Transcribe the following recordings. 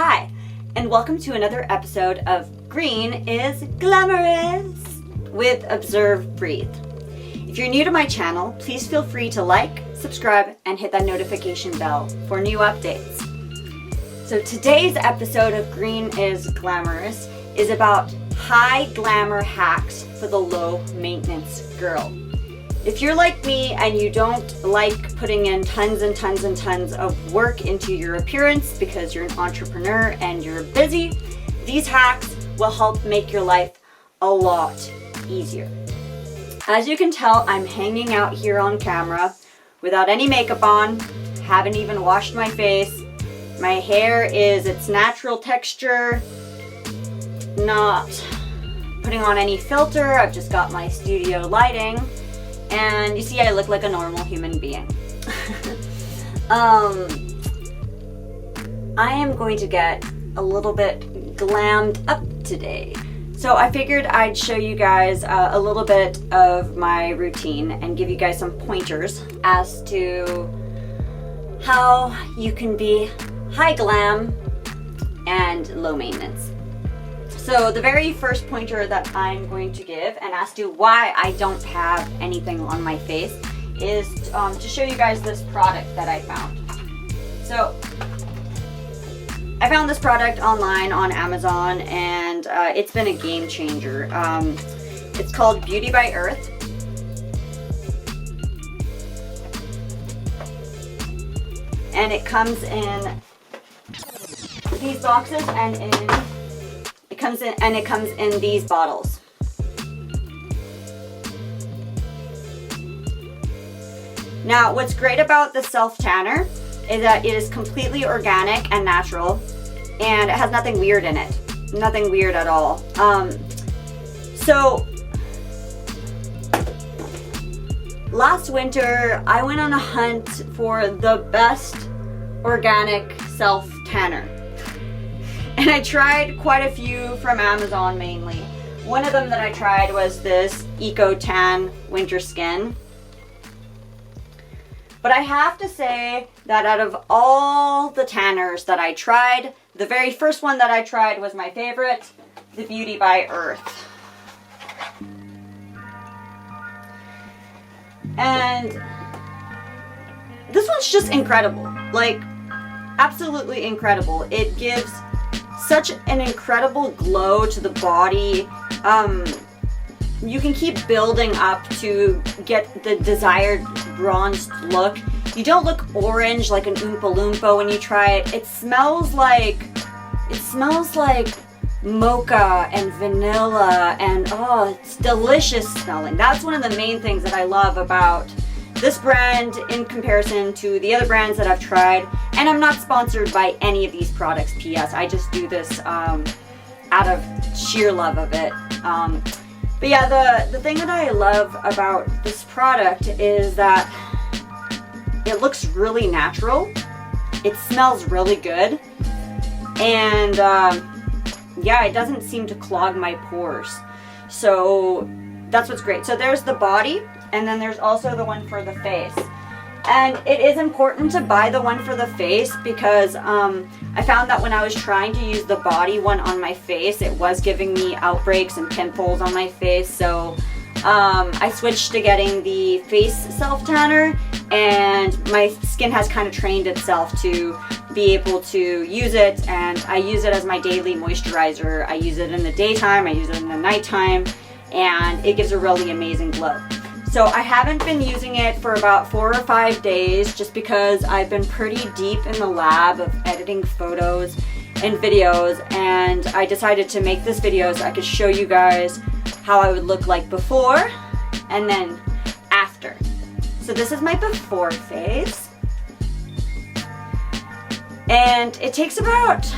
Hi, and welcome to another episode of Green is Glamorous with Observe Breathe. If you're new to my channel, please feel free to like, subscribe, and hit that notification bell for new updates. So today's episode of Green is Glamorous is about high glamour hacks for the low maintenance girl. If you're like me and you don't like putting in tons and tons and tons of work into your appearance because you're an entrepreneur and you're busy, these hacks will help make your life a lot easier. As you can tell, I'm hanging out here on camera without any makeup on, haven't even washed my face. My hair is its natural texture, not putting on any filter. I've just got my studio lighting. And you see, I look like a normal human being. I am going to get a little bit glammed up today. So I figured I'd show you guys a little bit of my routine and give you guys some pointers as to how you can be high glam and low maintenance. So the very first pointer that I'm going to give, and as to why I don't have anything on my face, is to show you guys this product that I found. So I found this product online on Amazon, and it's been a game changer. It's called Beauty by Earth. And it comes in these boxes and it comes in these bottles. Now, what's great about the self tanner is that it is completely organic and natural, and it has nothing weird in it. Nothing weird at all. So last winter, I went on a hunt for the best organic self tanner. And I tried quite a few from Amazon mainly. One of them that I tried was this Eco Tan Winter Skin. But I have to say that out of all the tanners that I tried, the very first one that I tried was my favorite, the Beauty by Earth. And this one's just incredible. Like, absolutely incredible. It gives such an incredible glow to the body. You can keep building up to get the desired bronzed look. You don't look orange like an Oompa Loompa when you try it. It smells like mocha and vanilla, and oh, it's delicious smelling. That's one of the main things that I love about this brand in comparison to the other brands that I've tried. And I'm not sponsored by any of these products, P.S. I just do this out of sheer love of it. But yeah, the thing that I love about this product is that it looks really natural. It smells really good. And yeah, it doesn't seem to clog my pores. So that's what's great. So there's the body, and then there's also the one for the face. And it is important to buy the one for the face because I found that when I was trying to use the body one on my face, it was giving me outbreaks and pimples on my face. So I switched to getting the face self tanner, and my skin has kind of trained itself to be able to use it, and I use it as my daily moisturizer. I use it in the daytime, I use it in the nighttime, and it gives a really amazing glow. So I haven't been using it for about 4 or 5 days just because I've been pretty deep in the lab of editing photos and videos, and I decided to make this video so I could show you guys how I would look like before and then after. So this is my before phase, and it takes about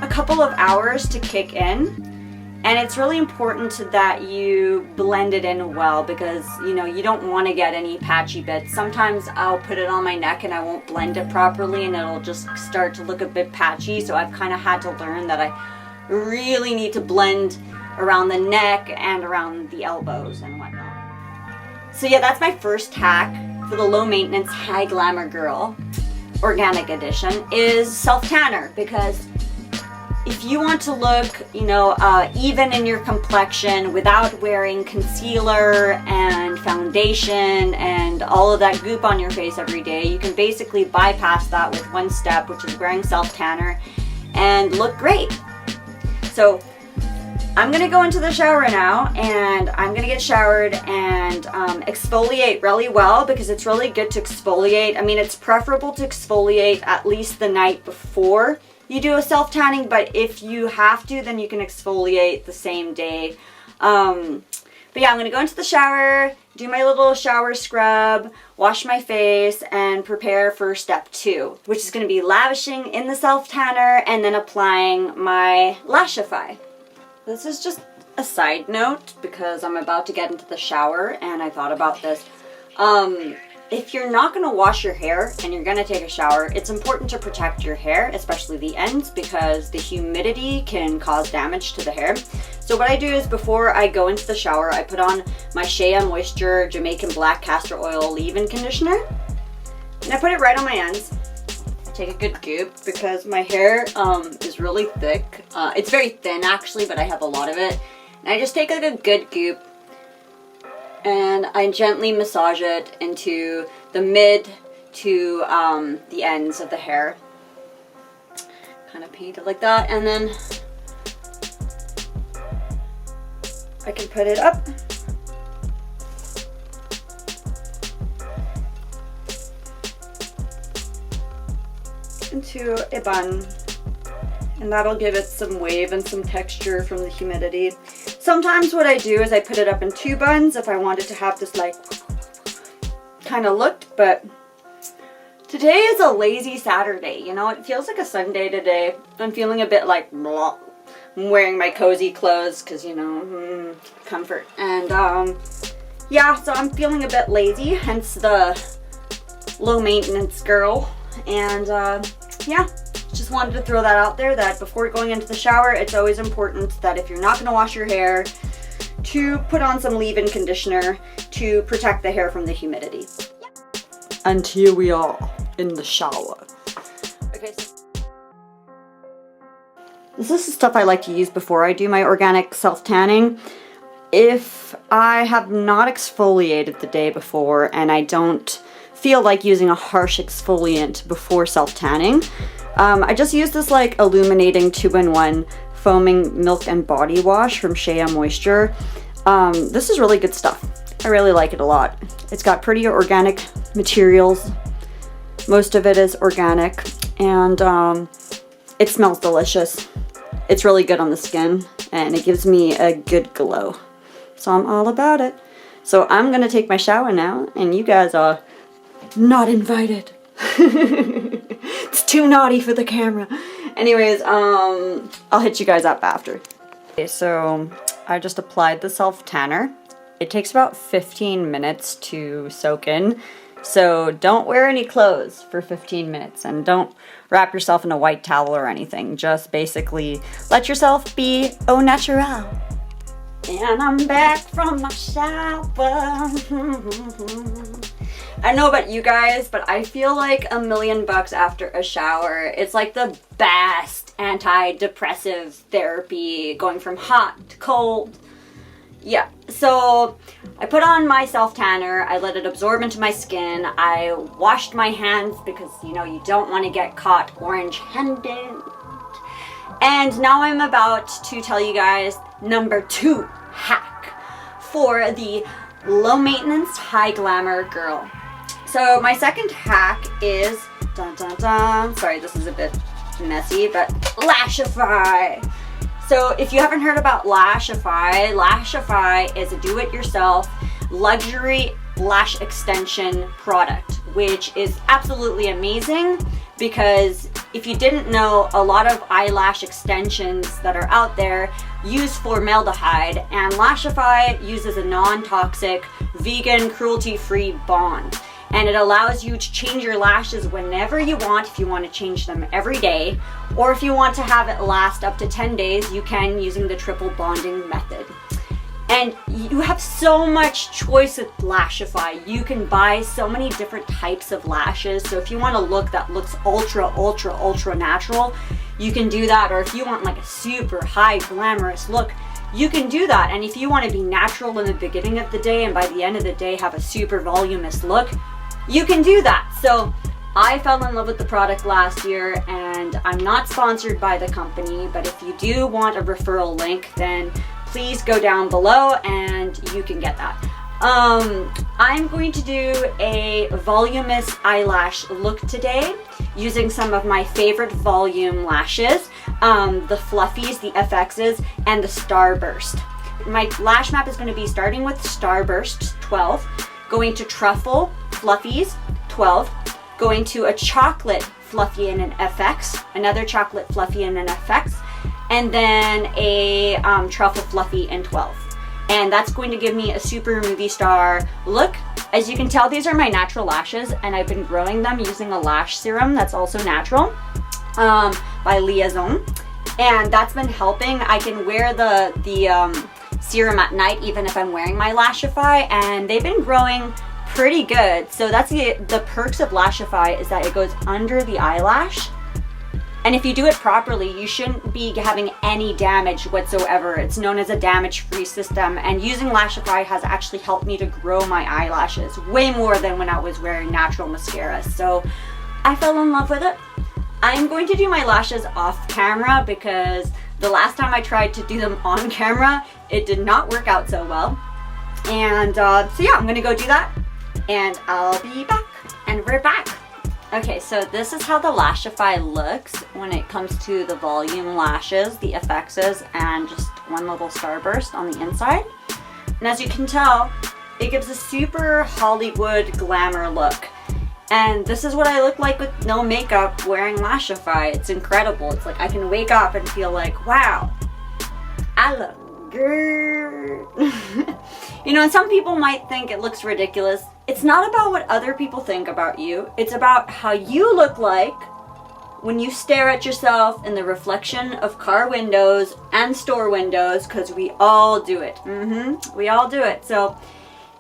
a couple of hours to kick in. And it's really important that you blend it in well because, you know, you don't want to get any patchy bits. Sometimes I'll put it on my neck and I won't blend it properly and it'll just start to look a bit patchy. So I've kind of had to learn that I really need to blend around the neck and around the elbows and whatnot. So yeah, that's my first hack for the low maintenance, high glamour girl, organic edition, is self tanner, because if you want to look, even in your complexion without wearing concealer and foundation and all of that goop on your face every day, you can basically bypass that with one step, which is wearing self-tanner, and look great. So I'm gonna go into the shower now, and I'm gonna get showered and exfoliate really well, because it's really good to exfoliate. I mean, it's preferable to exfoliate at least the night before you do a self-tanning, but if you have to, then you can exfoliate the same day. But yeah, I'm gonna go into the shower, do my little shower scrub, wash my face, and prepare for step 2, which is gonna be lavishing in the self-tanner and then applying my Lashify. This is just a side note because I'm about to get into the shower and I thought about this. If you're not going to wash your hair and you're going to take a shower, it's important to protect your hair, especially the ends, because the humidity can cause damage to the hair. So what I do is, before I go into the shower, I put on my Shea Moisture Jamaican Black Castor Oil Leave-In Conditioner. And I put it right on my ends. Take a good goop because my hair is really thick. It's very thin actually, but I have a lot of it. And I just take a good goop and I gently massage it into the mid to the ends of the hair. Kind of paint it like that, and then I can put it up. Into a bun, and that'll give it some wave and some texture from the humidity. Sometimes what I do is I put it up in 2 buns if I wanted to have this like kind of look, but today is a lazy Saturday, it feels like a Sunday today. I'm feeling a bit like blah. I'm wearing my cozy clothes because comfort, and yeah, so I'm feeling a bit lazy, hence the low maintenance girl. And yeah, just wanted to throw that out there, that before going into the shower, it's always important that if you're not going to wash your hair, to put on some leave-in conditioner to protect the hair from the humidity. And here we are in the shower. Okay, so this is the stuff I like to use before I do my organic self-tanning. If I have not exfoliated the day before and I don't feel like using a harsh exfoliant before self-tanning, I just use this like illuminating 2-in-1 foaming milk and body wash from Shea Moisture. This is really good stuff. I really like it a lot. It's got pretty organic materials. Most of it is organic, and it smells delicious. It's really good on the skin, and it gives me a good glow. So I'm all about it. So I'm gonna take my shower now, and you guys are not invited. It's too naughty for the camera. Anyways, I'll hit you guys up after. Okay, so I just applied the self-tanner. It takes about 15 minutes to soak in. So don't wear any clothes for 15 minutes, and don't wrap yourself in a white towel or anything. Just basically let yourself be au naturel. And I'm back from my shower. I don't know about you guys, but I feel like $1,000,000 after a shower. It's like the best antidepressive therapy, going from hot to cold. Yeah, so I put on my self-tanner, I let it absorb into my skin, I washed my hands because, you don't want to get caught orange-handed. And now I'm about to tell you guys number 2 hack for the low-maintenance, high-glamour girl. So my second hack is, dun dun dun, sorry this is a bit messy, but Lashify. So if you haven't heard about Lashify, Lashify is a do-it-yourself luxury lash extension product, which is absolutely amazing, because if you didn't know, a lot of eyelash extensions that are out there use formaldehyde, and Lashify uses a non-toxic, vegan, cruelty-free bond. And it allows you to change your lashes whenever you want, if you want to change them every day, or if you want to have it last up to 10 days, you can, using the triple bonding method. And you have so much choice with Lashify. You can buy so many different types of lashes. So if you want a look that looks ultra natural, you can do that. Or if you want like a super high glamorous look, you can do that. And if you want to be natural in the beginning of the day and by the end of the day have a super voluminous look, you can do that. So I fell in love with the product last year, and I'm not sponsored by the company, but if you do want a referral link, then please go down below and you can get that. I'm going to do a voluminous eyelash look today using some of my favorite volume lashes, the Fluffies, the FXs, and the Starburst. My lash map is going to be starting with Starburst 12, going to Truffle Fluffies 12, going to a chocolate fluffy and an FX, another chocolate fluffy and an FX, and then a truffle fluffy in 12. And that's going to give me a super movie star look. As you can tell, these are my natural lashes, and I've been growing them using a lash serum that's also natural by Liaison, and that's been helping. I can wear the serum at night even if I'm wearing my Lashify, and they've been growing pretty good. So that's the perks of Lashify, is that it goes under the eyelash, and if you do it properly, you shouldn't be having any damage whatsoever. It's known as a damage-free system, and using Lashify has actually helped me to grow my eyelashes way more than when I was wearing natural mascara. So I fell in love with it. I'm going to do my lashes off camera because the last time I tried to do them on camera, it did not work out so well. And so yeah, I'm gonna go do that, and I'll be back. And we're back. Okay, so this is how the Lashify looks when it comes to the volume lashes, the FXs, and just one little starburst on the inside. And as you can tell, it gives a super Hollywood glamour look. And this is what I look like with no makeup wearing Lashify. It's incredible. It's like I can wake up and feel like, wow, I look good. You know, and some people might think it looks ridiculous. It's not about what other people think about you. It's about how you look like when you stare at yourself in the reflection of car windows and store windows, because we all do it. We all do it. So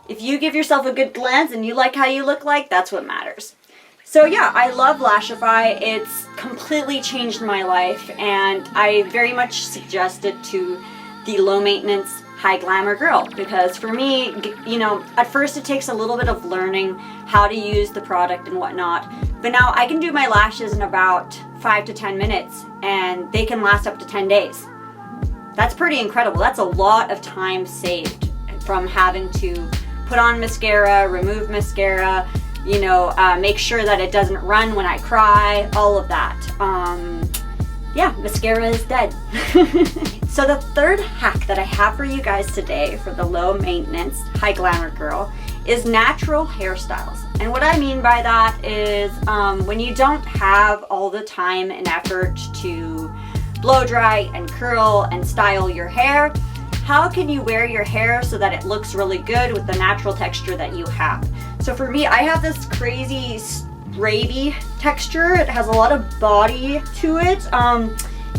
if you give yourself a good glance and you like how you look like, that's what matters. So yeah, I love Lashify. It's completely changed my life, and I very much suggest it to the low maintenance, high glamour girl, because for me, you know, at first it takes a little bit of learning how to use the product and whatnot, but now I can do my lashes in about 5 to 10 minutes, and they can last up to 10 days. That's pretty incredible. That's a lot of time saved from having to put on mascara, remove mascara, you know, make sure that it doesn't run when I cry, all of that. Yeah, mascara is dead. So the third hack that I have for you guys today for the low maintenance, high glamour girl is natural hairstyles. And what I mean by that is when you don't have all the time and effort to blow dry and curl and style your hair, how can you wear your hair so that it looks really good with the natural texture that you have? So for me, I have this crazy wavy texture. It has a lot of body to it.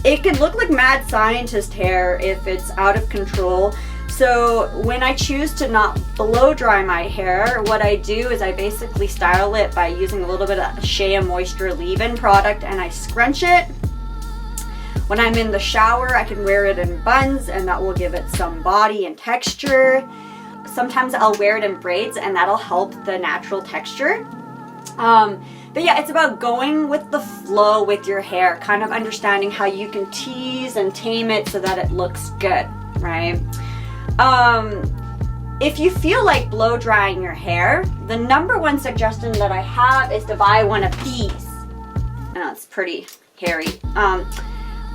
It can look like mad scientist hair if it's out of control. So when I choose to not blow dry my hair, what I do is I basically style it by using a little bit of Shea Moisture Leave-In product, and I scrunch it. When I'm in the shower, I can wear it in buns, and that will give it some body and texture. Sometimes I'll wear it in braids, and that'll help the natural texture. But yeah, it's about going with the flow with your hair, kind of understanding how you can tease and tame it so that it looks good, right? If you feel like blow drying your hair, the #1 suggestion that I have is to buy one of these. I know it's pretty hairy.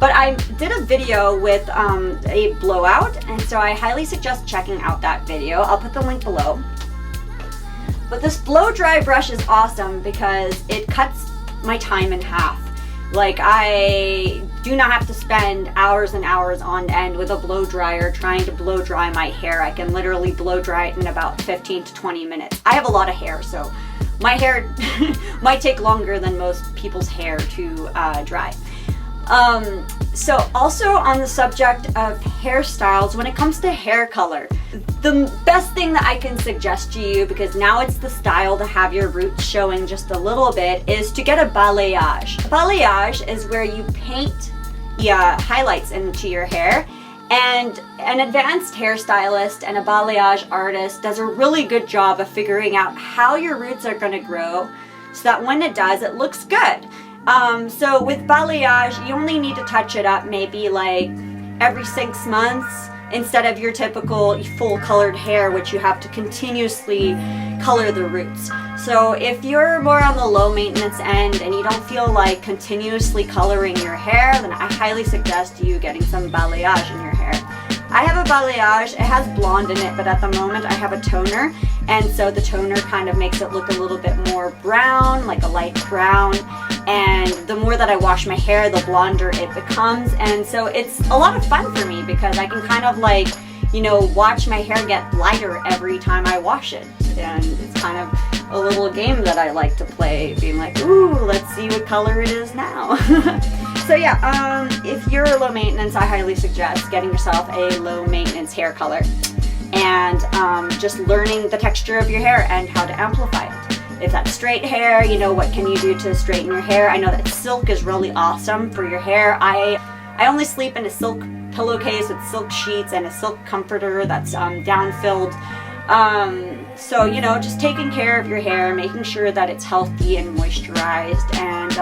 But I did a video with a blowout, and so I highly suggest checking out that video. I'll put the link below. But this blow dry brush is awesome because it cuts my time in half. Like, I do not have to spend hours and hours on end with a blow dryer trying to blow dry my hair. I can literally blow dry it in about 15 to 20 minutes. I have a lot of hair, so my hair might take longer than most people's hair to dry. So also on the subject of hairstyles, when it comes to hair color, the best thing that I can suggest to you, because now it's the style to have your roots showing just a little bit, is to get a balayage. Balayage is where you paint highlights into your hair, and an advanced hairstylist and a balayage artist does a really good job of figuring out how your roots are going to grow so that when it does, it looks good. So with balayage, you only need to touch it up maybe like every 6 months, instead of your typical full colored hair, which you have to continuously color the roots. So if you're more on the low maintenance end and you don't feel like continuously coloring your hair, then I highly suggest you getting some balayage in your hair. I have a balayage, it has blonde in it, but at the moment I have a toner, and so the toner kind of makes it look a little bit more brown, like a light brown, and the more that I wash my hair, the blonder it becomes, and so it's a lot of fun for me because I can kind of like, you know, watch my hair get lighter every time I wash it, and it's kind of a little game that I like to play, being like, ooh, let's see what color it is now. So yeah, if you're low maintenance, I highly suggest getting yourself a low maintenance hair color and just learning the texture of your hair and how to amplify it. If that's straight hair, you know, what can you do to straighten your hair? I know that silk is really awesome for your hair. I only sleep in a silk pillowcase with silk sheets and a silk comforter that's down-filled. So, you know, just taking care of your hair, making sure that it's healthy and moisturized, and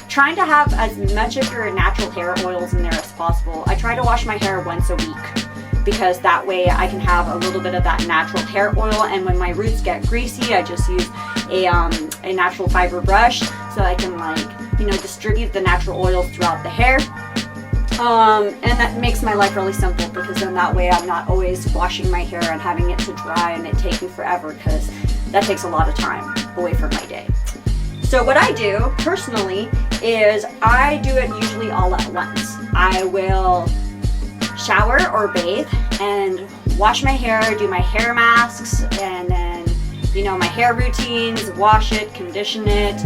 trying to have as much of your natural hair oils in there as possible. I try to wash my hair once a week because that way I can have a little bit of that natural hair oil, and when my roots get greasy, I just use a natural fiber brush so I can, like, you know, distribute the natural oils throughout the hair. And that makes my life really simple because then that way I'm not always washing my hair and having it to dry and it taking forever, because that takes a lot of time away from my day. So what I do personally is I do it usually all at once. I will shower or bathe and wash my hair, do my hair masks, and then, you know, my hair routines, wash it, condition it,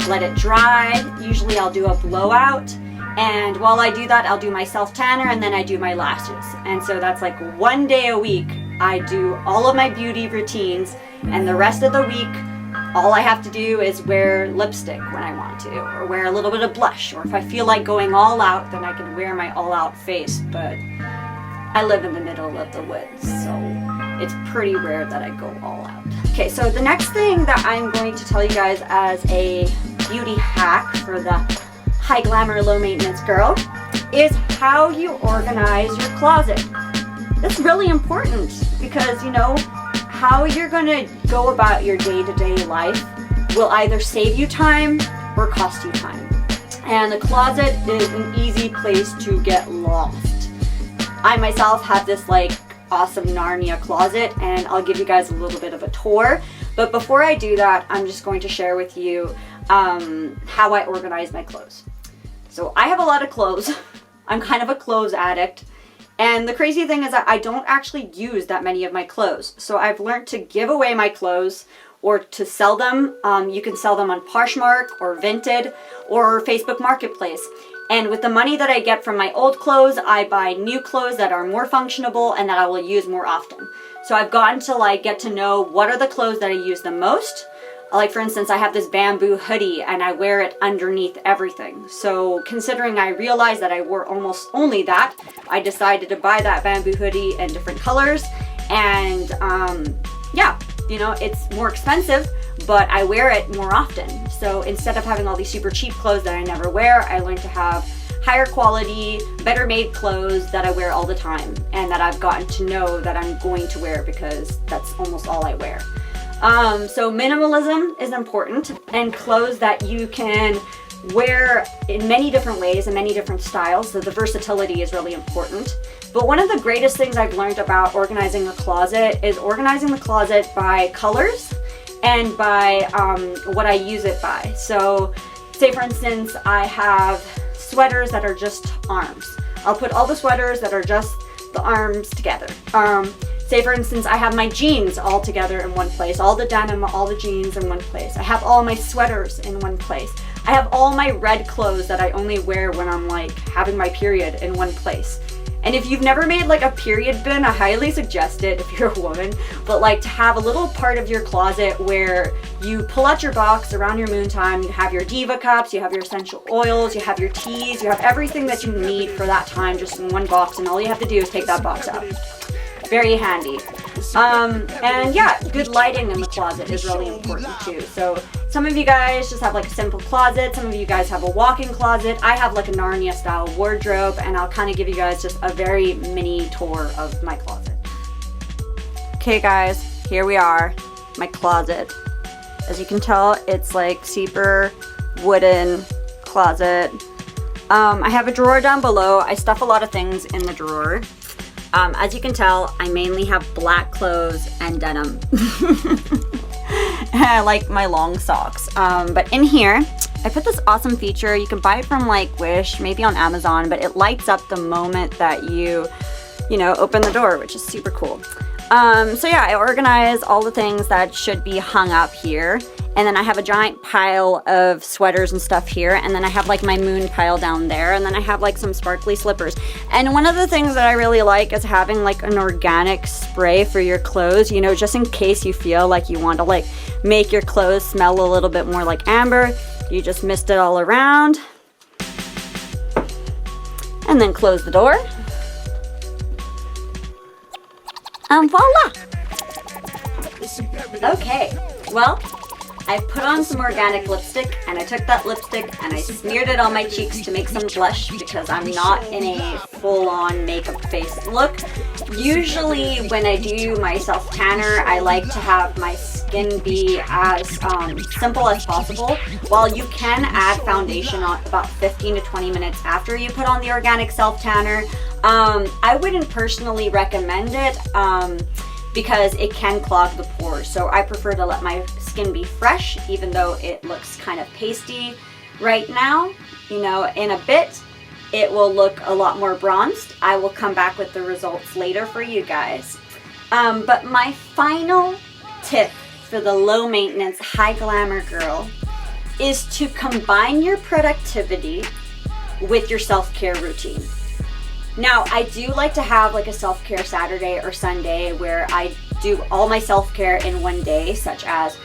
let it dry. Usually I'll do a blowout. And while I do that, I'll do my self-tanner and then I do my lashes. And so that's like 1 day a week. I do all of my beauty routines, and the rest of the week, all I have to do is wear lipstick when I want to, or wear a little bit of blush, or if I feel like going all out, then I can wear my all-out face. But I live in the middle of the woods, so it's pretty rare that I go all out. Okay, so the next thing that I'm going to tell you guys as a beauty hack for the high glamour, low maintenance girl is how you organize your closet. It's really important because, you know, how you're going to go about your day-to-day life will either save you time or cost you time. And the closet is an easy place to get lost. I myself have this like awesome Narnia closet, and I'll give you guys a little bit of a tour. But before I do that, I'm just going to share with you how I organize my clothes. So I have a lot of clothes. I'm kind of a clothes addict. And the crazy thing is that I don't actually use that many of my clothes. So I've learned to give away my clothes or to sell them. You can sell them on Poshmark or Vinted or Facebook Marketplace. And with the money that I get from my old clothes, I buy new clothes that are more functional and that I will use more often. So I've gotten to like get to know what are the clothes that I use the most. Like for instance, I have this bamboo hoodie and I wear it underneath everything. So considering I realized that I wore almost only that, I decided to buy that bamboo hoodie in different colors. And yeah, you know, it's more expensive, but I wear it more often. So instead of having all these super cheap clothes that I never wear, I learned to have higher quality, better made clothes that I wear all the time and that I've gotten to know that I'm going to wear because that's almost all I wear. So minimalism is important, and clothes that you can wear in many different ways and many different styles. So the versatility is really important. But one of the greatest things I've learned about organizing a closet is organizing the closet by colors and by what I use it by. So say for instance, I have sweaters that are just arms. I'll put all the sweaters that are just the arms together. Say for instance, I have my jeans all together in one place, all the denim, all the jeans in one place. I have all my sweaters in one place. I have all my red clothes that I only wear when I'm like having my period in one place. And if you've never made like a period bin, I highly suggest it if you're a woman, but like to have a little part of your closet where you pull out your box around your moon time, you have your diva cups, you have your essential oils, you have your teas, you have everything that you need for that time just in one box, and all you have to do is take that box out. Very handy. And yeah, good lighting in the closet is really important too. So some of you guys just have like a simple closet, some of you guys have a walk-in closet. I have like a Narnia style wardrobe, and I'll kind of give you guys just a very mini tour of my closet. Okay guys, here we are, my closet. As you can tell, it's like super wooden closet. I have a drawer down below. I stuff a lot of things in the drawer. As you can tell, I mainly have black clothes and denim. And I like my long socks. But in here, I put this awesome feature. You can buy it from like Wish, maybe on Amazon, but it lights up the moment that you open the door, which is super cool. So yeah, I organize all the things that should be hung up here. And then I have a giant pile of sweaters and stuff here. And then I have like my moon pile down there. And then I have like some sparkly slippers. And one of the things that I really like is having like an organic spray for your clothes, just in case you feel like you want to like make your clothes smell a little bit more like amber. You just mist it all around. And then close the door. And voila! Okay, well, I put on some organic lipstick, and I took that lipstick and I smeared it on my cheeks to make some blush because I'm not in a full-on makeup face look. Usually when I do my self-tanner, I like to have my skin be as simple as possible. While you can add foundation on about 15 to 20 minutes after you put on the organic self-tanner, I wouldn't personally recommend it because it can clog the pores. So I prefer to let my skin be fresh, even though it looks kind of pasty right now. In a bit, it will look a lot more bronzed. I will come back with the results later for you guys. But my final tip for the low maintenance, high glamour girl is to combine your productivity with your self-care routine. Now, I do like to have like a self-care Saturday or Sunday where I do all my self-care in one day, such as,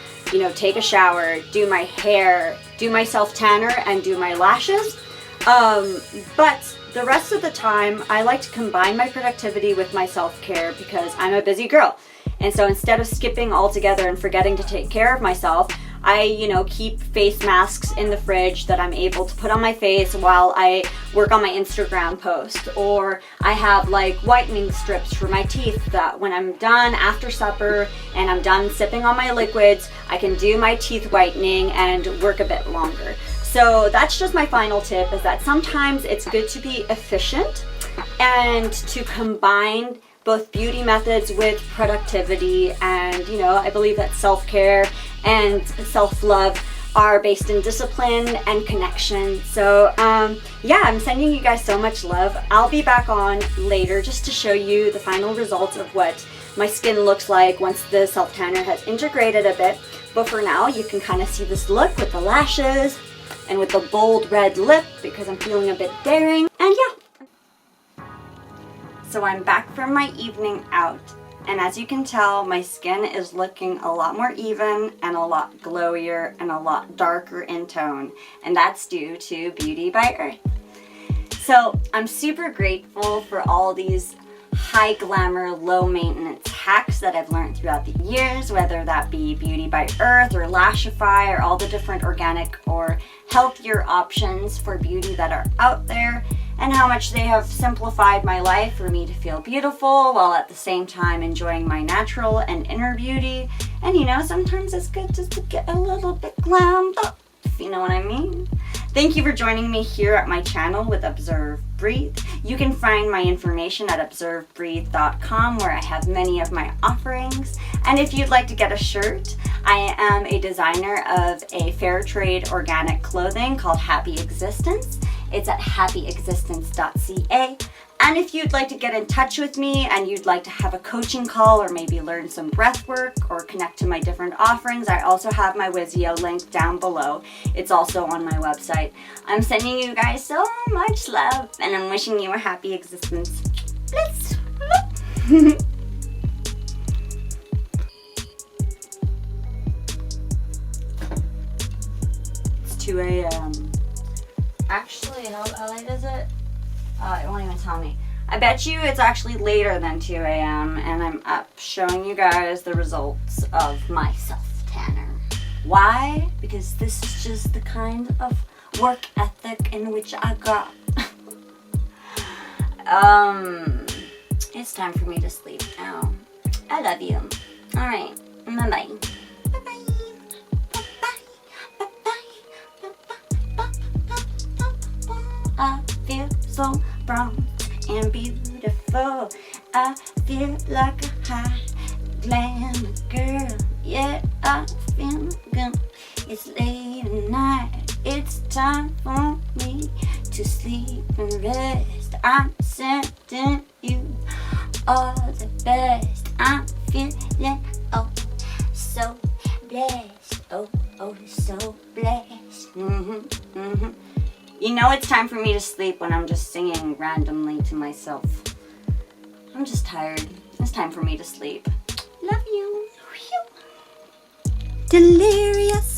take a shower, do my hair, do my self-tanner, and do my lashes. But the rest of the time, I like to combine my productivity with my self-care because I'm a busy girl. And so instead of skipping altogether and forgetting to take care of myself, I, keep face masks in the fridge that I'm able to put on my face while I work on my Instagram post. Or I have like whitening strips for my teeth that when I'm done after supper and I'm done sipping on my liquids, I can do my teeth whitening and work a bit longer. So that's just my final tip, is that sometimes it's good to be efficient and to combine both beauty methods with productivity. And I believe that self-care and self-love are based in discipline and connection. So yeah, I'm sending you guys so much love. I'll be back on later just to show you the final results of what my skin looks like once the self-tanner has integrated a bit. But for now, you can kind of see this look with the lashes and with the bold red lip because I'm feeling a bit daring. And yeah. So I'm back from my evening out. And as you can tell, my skin is looking a lot more even and a lot glowier and a lot darker in tone. And that's due to Beauty by Earth. So I'm super grateful for all these high glamour, low maintenance hacks that I've learned throughout the years, whether that be Beauty by Earth or Lashify or all the different organic or healthier options for beauty that are out there, and how much they have simplified my life for me to feel beautiful while at the same time enjoying my natural and inner beauty. And sometimes it's good just to get a little bit glammed up, if you know what I mean. Thank you for joining me here at my channel with Observe Breathe. You can find my information at observebreathe.com, where I have many of my offerings. And if you'd like to get a shirt, I am a designer of a fair trade organic clothing called Happy Existence. It's at happyexistence.ca. And if you'd like to get in touch with me and you'd like to have a coaching call or maybe learn some breath work or connect to my different offerings, I also have my Wizio link down below. It's also on my website. I'm sending you guys so much love and I'm wishing you a happy existence. Let's. It's 2 a.m. Actually, how late is it? It won't even tell me. I bet you it's actually later than 2 a.m. and I'm up showing you guys the results of my self-tanner. Why? Because this is just the kind of work ethic in which I got. It's time for me to sleep now. I love you. Alright, bye-bye. I feel so brown and beautiful. I feel like a high glamour girl. Yeah, I feel good. It's late at night. It's time for me to sleep and rest. I'm sending you all the best. I'm feeling so blessed. Oh, so blessed. You know it's time for me to sleep when I'm just singing randomly to myself. I'm just tired. It's time for me to sleep. Love you. Delirious.